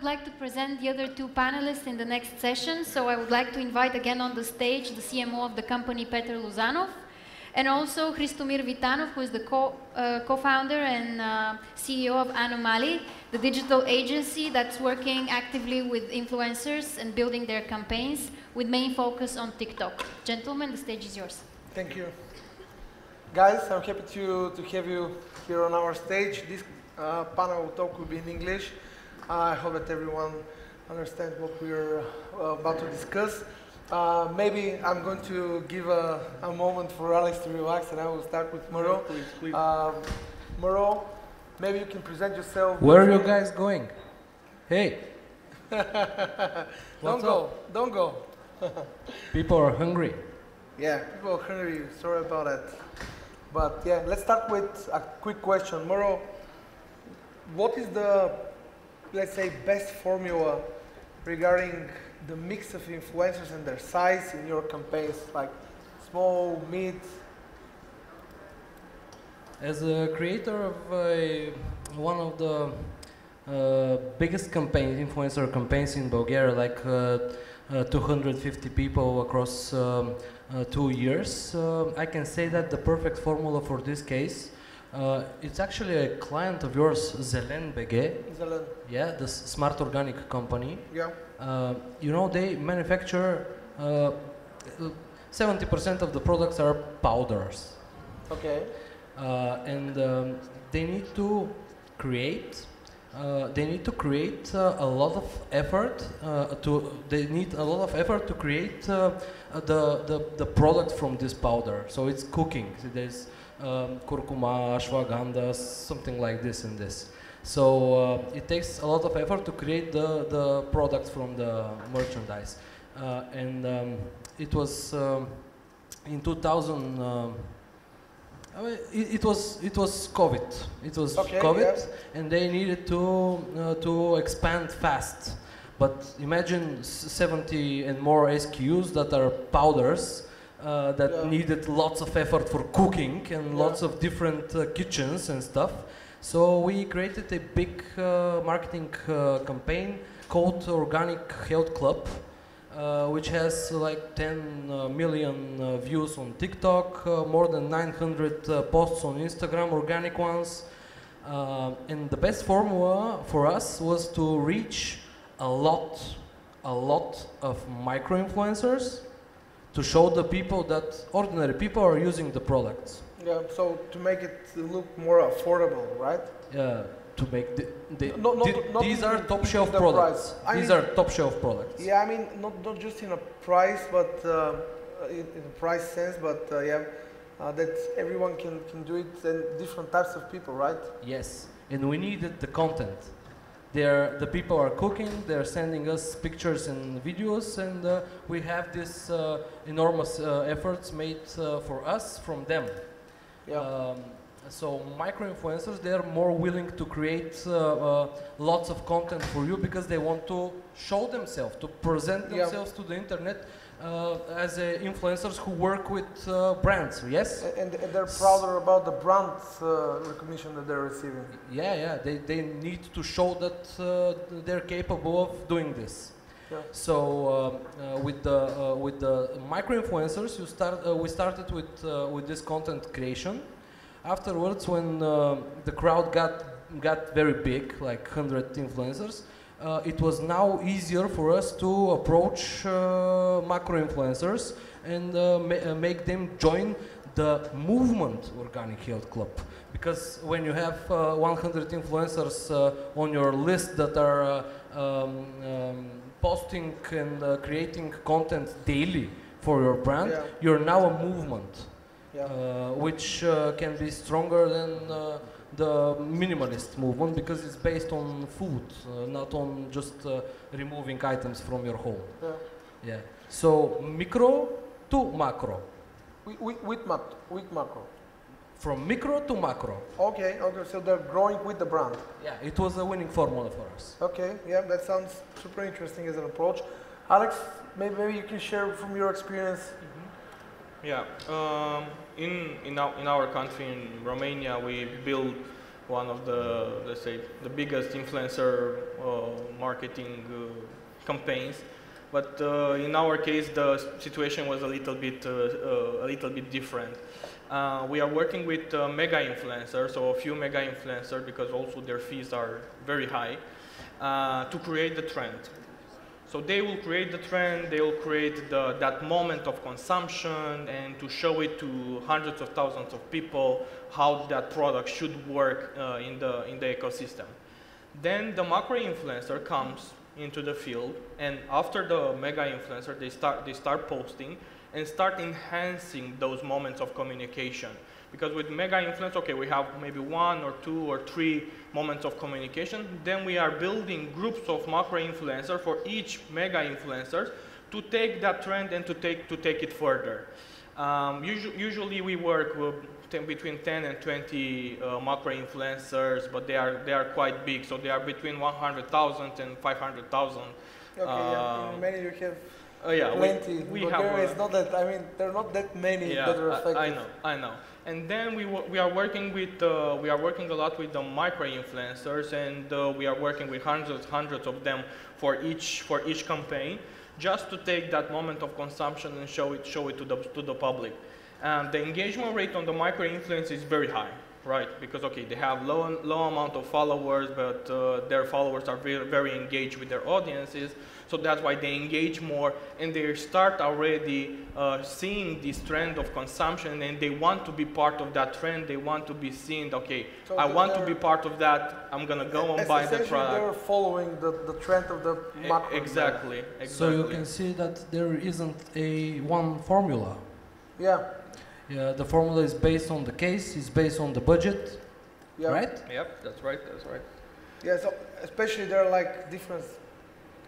would like to present the other two panelists in the next session. So I would like to invite again on the stage the CMO of the company, Peter Lozanov, and also Hristomir Vitanov, who is the co-founder and CEO of Anomaly, the digital agency that's working actively with influencers and building their campaigns with main focus on TikTok. Gentlemen, the stage is yours. Thank you. Guys, I'm happy to have you here on our stage. This panel talk will be in English. I hope that everyone understands what we're about to discuss. Maybe I'm going to give a moment for Alex to relax, and I will start with Maro. Please. Maro, maybe you can present yourself. Where are you guys going? Hey. Don't go. People are hungry. Yeah, people are hungry. Sorry about that. But yeah, let's start with a quick question. Maro, what is the, let's say, best formula regarding the mix of influencers and their size in your campaigns, like small, mid? As a creator of one of the biggest influencer campaigns in Bulgaria, like 250 people across 2 years, I can say that the perfect formula for this case, it's actually a client of yours, Zelen.bg. Zelen. Yeah, the smart organic company. Yeah. You know, they manufacture 70% of the products are powders. Okay. And they need to create. A lot of effort. They need a lot of effort to create the product from this powder. So it's cooking. So there's curcuma, ashwagandha, something like this and this. So it takes a lot of effort to create the products from the merchandise. It was in 2000. It was COVID. It was COVID, yes. And they needed to expand fast. But imagine 70 and more SKUs that are powders that needed lots of effort for cooking and lots of different kitchens and stuff. So we created a big marketing campaign called Organic Health Club, which has like 10 million views on TikTok, more than 900 posts on Instagram, organic ones. And the best formula for us was to reach a lot of micro-influencers to show the people that ordinary people are using the products. Yeah, so to make it look more affordable, right? Yeah, to make these are top in shelf the products. price. These are top shelf products. Yeah, I mean, not just in a price, but in a price sense, but that everyone can do it, and different types of people, right? Yes, and we needed the content. The people are cooking, they're sending us pictures and videos, and we have this enormous efforts made for us from them. Yeah. So micro-influencers, they're more willing to create lots of content for you because they want to show themselves, to present themselves to the internet as influencers who work with brands, yes? And they're prouder about the brand recognition that they're receiving. Yeah, they need to show that they're capable of doing this. Yeah. So with the micro-influencers, we started with this content creation. Afterwards, when the crowd got very big, like 100 influencers, it was now easier for us to approach macro-influencers and make them join the movement Organic Health Club. Because when you have 100 influencers on your list that are posting and creating content daily for your brand, you're now a movement. Which can be stronger than the minimalist movement because it's based on food, not on just removing items from your home. Yeah. So micro to macro. With macro. From micro to macro. Okay. So they're growing with the brand. Yeah, it was a winning formula for us. Okay. Yeah, that sounds super interesting as an approach. Alex, maybe you can share from your experience. Yeah, in our country, in Romania, we build one of the, let's say, the biggest influencer marketing campaigns. But in our case, the situation was a little bit different. We are working with mega influencers, so a few mega influencers, because also their fees are very high, to create the trend. So they will create the trend, they will create that moment of consumption, and to show it to hundreds of thousands of people how that product should work in the ecosystem. Then the macro influencer comes into the field, and after the mega influencer, they start posting and start enhancing those moments of communication. Because with mega influence, okay, we have maybe 1 or 2 or 3 moments of communication. Then we are building groups of macro influencers for each mega influencer to take that trend and to take it further. Usually we work with between 10 and 20 macro influencers, but they are quite big. So they are between 100,000 and 500,000. Okay, yeah. In Romania you have yeah, plenty. we Bulgaria have. It's not that. I mean, there are not that many that are effective. I know. And then we are working with a lot with the micro influencers, and we are working with hundreds of them for each campaign, just to take that moment of consumption and show it to the public. The engagement rate on the micro influence is very high, right? Because okay, they have low amount of followers, but their followers are very engaged with their audiences. So that's why they engage more, and they start already seeing this trend of consumption, and they want to be part of that trend. They want to be seen, okay, so I want to be part of that. I'm going to go and buy the product. They're following the trend of the macro. Exactly. So you can see that there isn't one formula. Yeah. Yeah, the formula is based on the case, it's based on the budget, right? Yep, that's right. Yeah, so especially there are like different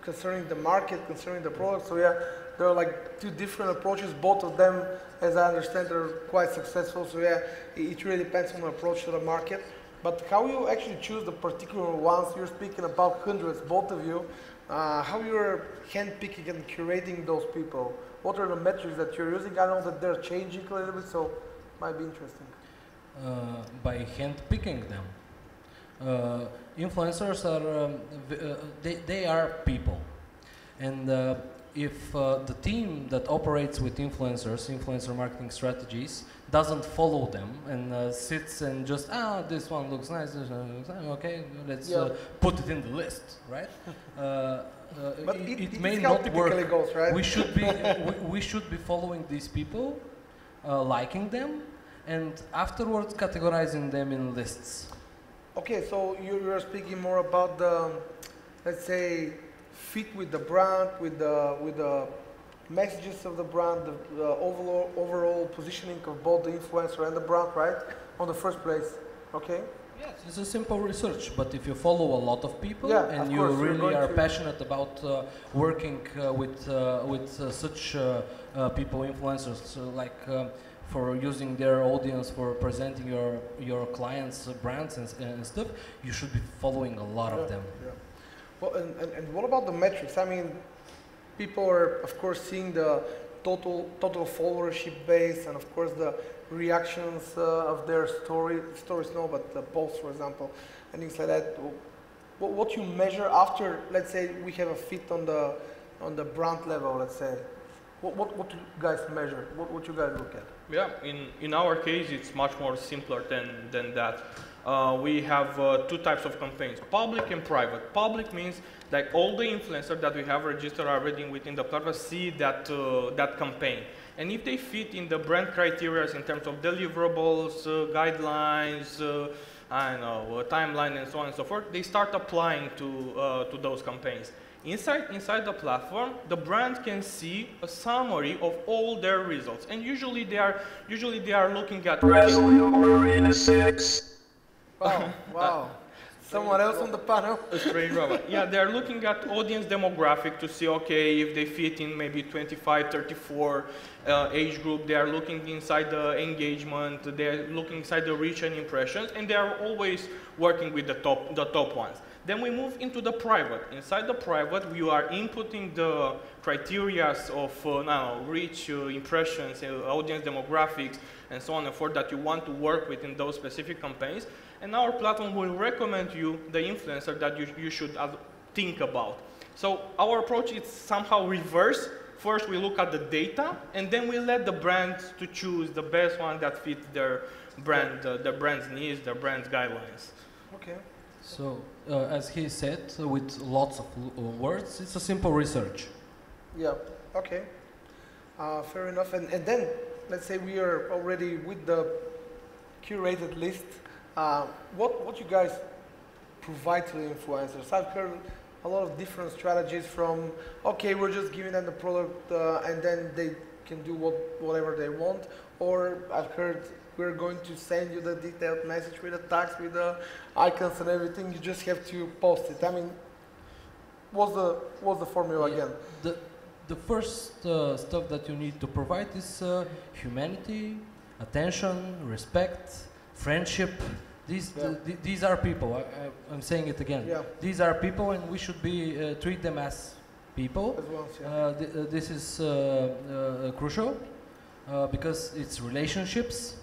concerning the market, concerning the product. So yeah, there are like 2 different approaches. Both of them, as I understand, are quite successful. So yeah, it really depends on the approach to the market. But how you actually choose the particular ones? You're speaking about hundreds, both of you. How you're handpicking and curating those people? What are the metrics that you're using? I know that they're changing a little bit, so it might be interesting. By handpicking them. Influencers are, they are people. And if the team that operates with influencer marketing strategies, doesn't follow them and sits and just, this one looks nice, this one looks nice, okay, let's put it in the list, right? But it may not work. Goes, right? We should be following these people, liking them, and afterwards categorizing them in lists. Okay, so you're speaking more about the, let's say, fit with the brand, with the messages of the brand, the overall positioning of both the influencer and the brand, right? On the first place, okay? Yes, it's a simple research, but if you follow a lot of people and you really are passionate about working with such people, influencers, like for using their audience for presenting your clients' brands and stuff, you should be following a lot of them. Yeah. Well, and what about the metrics? I mean, people are, of course, seeing the total followership base, and of course the reactions of their stories, no, but the posts, for example, and things like that. What you measure after, let's say, we have a fit on the brand level, let's say. What do you guys measure? What you guys look at? Yeah, in our case, it's much more simpler than that. We have 2 types of campaigns, public and private. Public means like all the influencers that we have registered already within the platform see that campaign. And if they fit in the brand criteria in terms of deliverables, guidelines, I don't know, timeline and so on and so forth, they start applying to those campaigns. Inside the platform, the brand can see a summary of all their results, and usually they are looking at. Wow. Someone else on the panel? Straight robot. Yeah, they're looking at audience demographic to see, okay, if they fit in maybe 25, 34 age group. They are looking inside the engagement. They're looking inside the reach and impressions, and they are always working with the top ones. Then we move into the private. Inside the private, you are inputting the criteria of reach, impressions, audience demographics, and so on and forth that you want to work with in those specific campaigns. and our platform will recommend you the influencer that you should think about. So our approach is somehow reverse. First, we look at the data, and then we let the brands to choose the best one that fits their brand, their brand's needs, their brand's guidelines. Okay. So, as he said, with lots of words, it's a simple research. Yeah, okay. Fair enough. And then, let's say we are already with the curated list. What you guys provide to the influencers? I've heard a lot of different strategies from, okay, we're just giving them the product and then they can do whatever they want. Or I've heard we're going to send you the detailed message with the tags, with the icons and everything. You just have to post it. I mean, what's the formula again? The first stuff that you need to provide is humanity, attention, respect, friendship. These are people. I'm saying it again. Yeah. These are people, and we should be treat them as people. As well, yeah. This is crucial because it's relationships.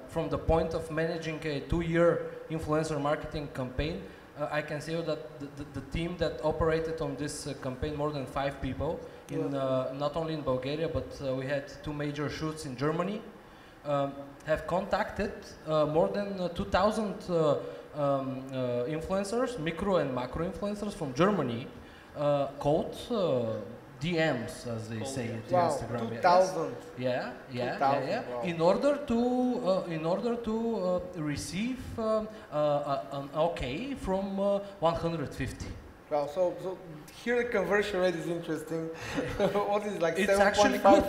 From the point of managing a 2-year influencer marketing campaign, I can say that the team that operated on this campaign, more than 5 people, in not only in Bulgaria, but we had 2 major shoots in Germany, have contacted more than 2,000 influencers, micro and macro influencers from Germany, called DMs, as they say it in Instagram. 2,000. Yeah. Wow. In order to receive an okay from 150. Wow. So here the conversion rate is interesting. What is it, like 7.5? It's actually good.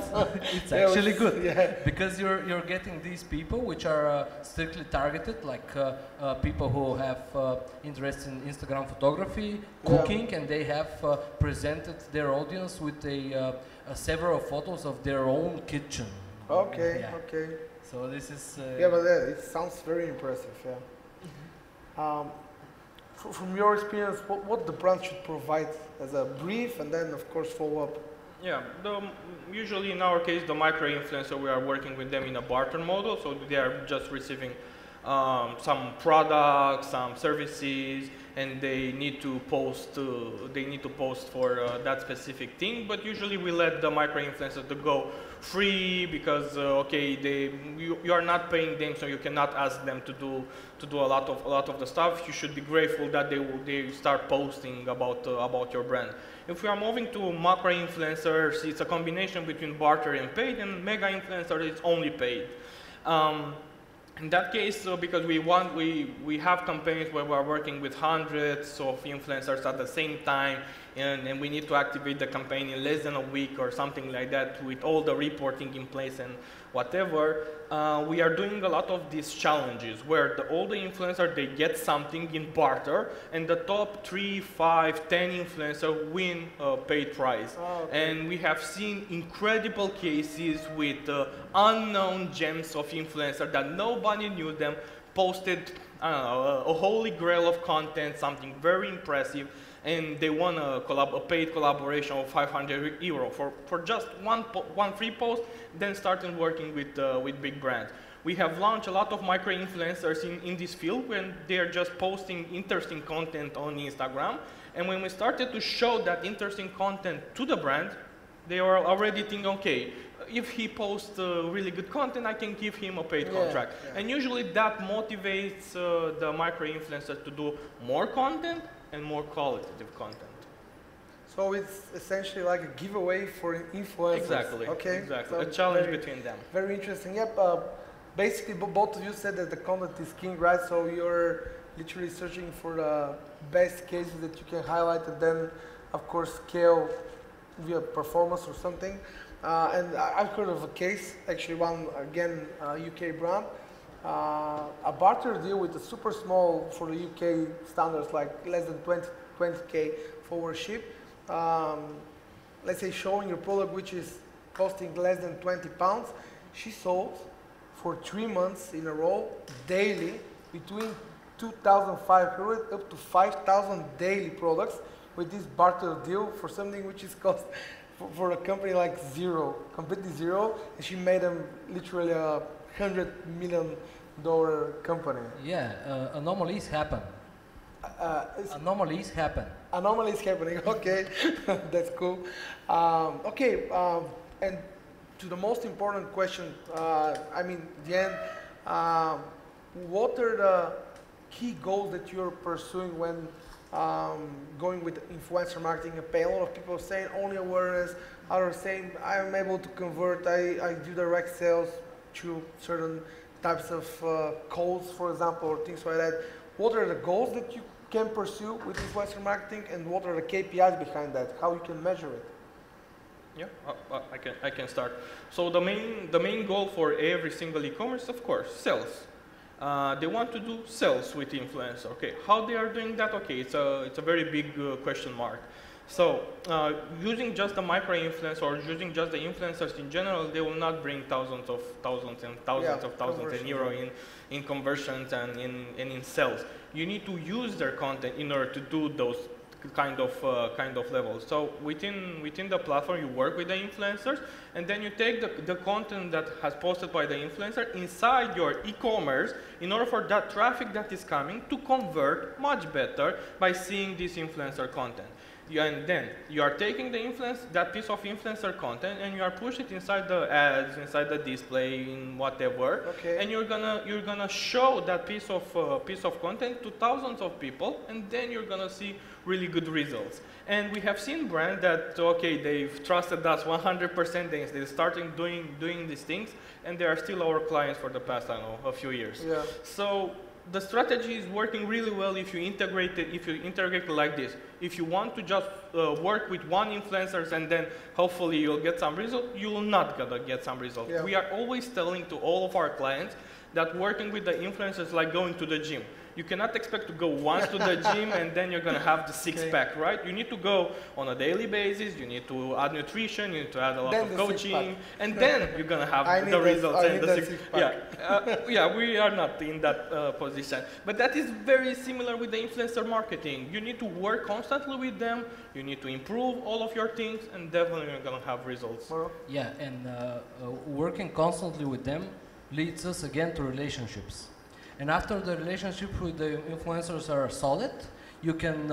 It's actually good. Yeah. Because you're getting these people which are strictly targeted, like people who have interest in Instagram photography, cooking, and they have presented their audience with several photos of their own kitchen. Okay. Okay. So this is. Yeah, but it sounds very impressive. Yeah. From your experience, what the brand should provide as a brief, and then of course follow up. Yeah, usually in our case, the micro-influencer, we are working with them in a barter model, so they are just receiving some products, some services, and they need to post for that specific thing. But usually we let the micro-influencers to go free because you are not paying them, so you cannot ask them to do a lot of the stuff. You should be grateful that they start posting about your brand. If we are moving to macro influencers, it's a combination between barter and paid, and mega influencer is only paid. In that case, because we have campaigns where we are working with hundreds of influencers at the same time, and we need to activate the campaign in less than a week or something like that with all the reporting in place and whatever, we are doing a lot of these challenges where all the influencers, they get something in barter, and the top 3, 5, 10 influencers win a paid prize. Oh, okay. And we have seen incredible cases with unknown gems of influencers that nobody knew them, posted a holy grail of content, something very impressive, and they won a paid collaboration of €500 for just one free post, then started working with big brands. We have launched a lot of micro-influencers in this field when they are just posting interesting content on Instagram, and when we started to show that interesting content to the brand, they were already thinking, okay, if he posts really good content, I can give him a paid contract. Yeah. And usually that motivates the micro-influencers to do more content and more qualitative content. So it's essentially like a giveaway for influencers. Exactly. Okay. Exactly. So a challenge between them. Very interesting. Yep. Basically, both of you said that the content is king, right? So you're literally searching for the best cases that you can highlight, and then, of course, scale via performance or something. And I've heard of a case, actually one, again, UK brand, a barter deal with a super small, for the UK standards, like less than 20K followership. Let's say showing your product which is costing less than £20, she sold for 3 months in a row, daily, between 2,500 up to 5,000 daily products with this barter deal for something which is cost for a company like zero, completely zero, and she made them literally $100 million our company. Yeah, anomalies happen. Anomalies happen. Anomalies happening. Okay, that's cool. Okay, and to the most important question, I mean, the end. What are the key goals that you're pursuing when going with influencer marketing? A lot of people saying only awareness, others saying I'm able to convert, I do direct sales through certain types of codes, for example, or things like that. What are the goals that you can pursue with influencer marketing, and what are the KPIs behind that? How you can measure it? Yeah, I can start. So the main goal for every single e-commerce, of course, sales. They want to do sales with influencer. Okay, how they are doing that? Okay, it's a very big question mark. So using just the micro-influencer or using just the influencers in general, they will not bring thousands of thousands of euro in conversions and in sales. You need to use their content in order to do those kind of levels. So within the platform, you work with the influencers, and then you take the content that has posted by the influencer inside your e-commerce in order for that traffic that is coming to convert much better by seeing this influencer content. And then you are taking that piece of influencer content, and you are pushing it inside the ads, inside the display, in whatever. Okay. And you're gonna show that piece of content to thousands of people, and then you're gonna see really good results. And we have seen brands that, okay, they've trusted us 100%, they're starting doing these things, and they are still our clients for the past, I don't know, a few years. Yeah. So the strategy is working really well if you integrate it like this. If you want to just work with one influencer and then hopefully you'll get some result, you will not gonna get some result. Yeah. We are always telling to all of our clients that working with the influencers is like going to the gym. You cannot expect to go once to the gym and then you're going to have the six-pack, right? You need to go on a daily basis, you need to add nutrition, you need to add a lot of coaching, and then you're going to have the results. And the six-pack. Yeah, we are not in that position. But that is very similar with the influencer marketing. You need to work constantly with them, you need to improve all of your things, and definitely you're going to have results. Yeah, and working constantly with them leads us again to relationships. And after the relationship with the influencers are solid, you can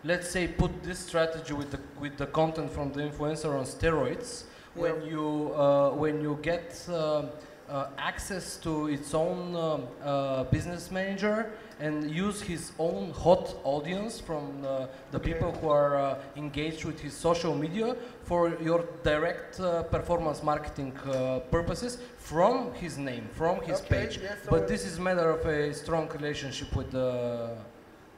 let's say put this strategy with the content from the influencer on steroids. Yeah. When you get access to its own business manager and use his own hot audience from the people who are engaged with his social media for your direct performance marketing purposes from his name, from his page. Yeah, so but this is a matter of a strong relationship with the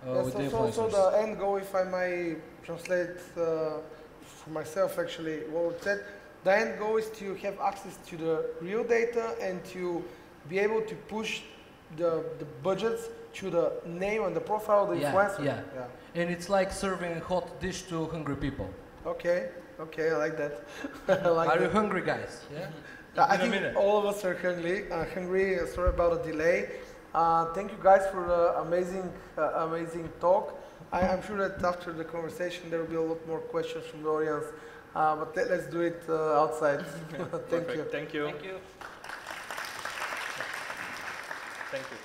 influencers. So the end goal, if I may translate for myself actually, what it said, the end goal is to have access to the real data and to be able to push the budgets to the name and the profile of the influencer. Yeah. And it's like serving a hot dish to hungry people. Okay, I like that. Are you hungry, guys? Yeah. I think all of us are hungry. Sorry about the delay. Thank you guys for the amazing talk. I'm sure that after the conversation there will be a lot more questions from the audience. But let's do it outside. Thank you. Thank you. Thank you. Thank you.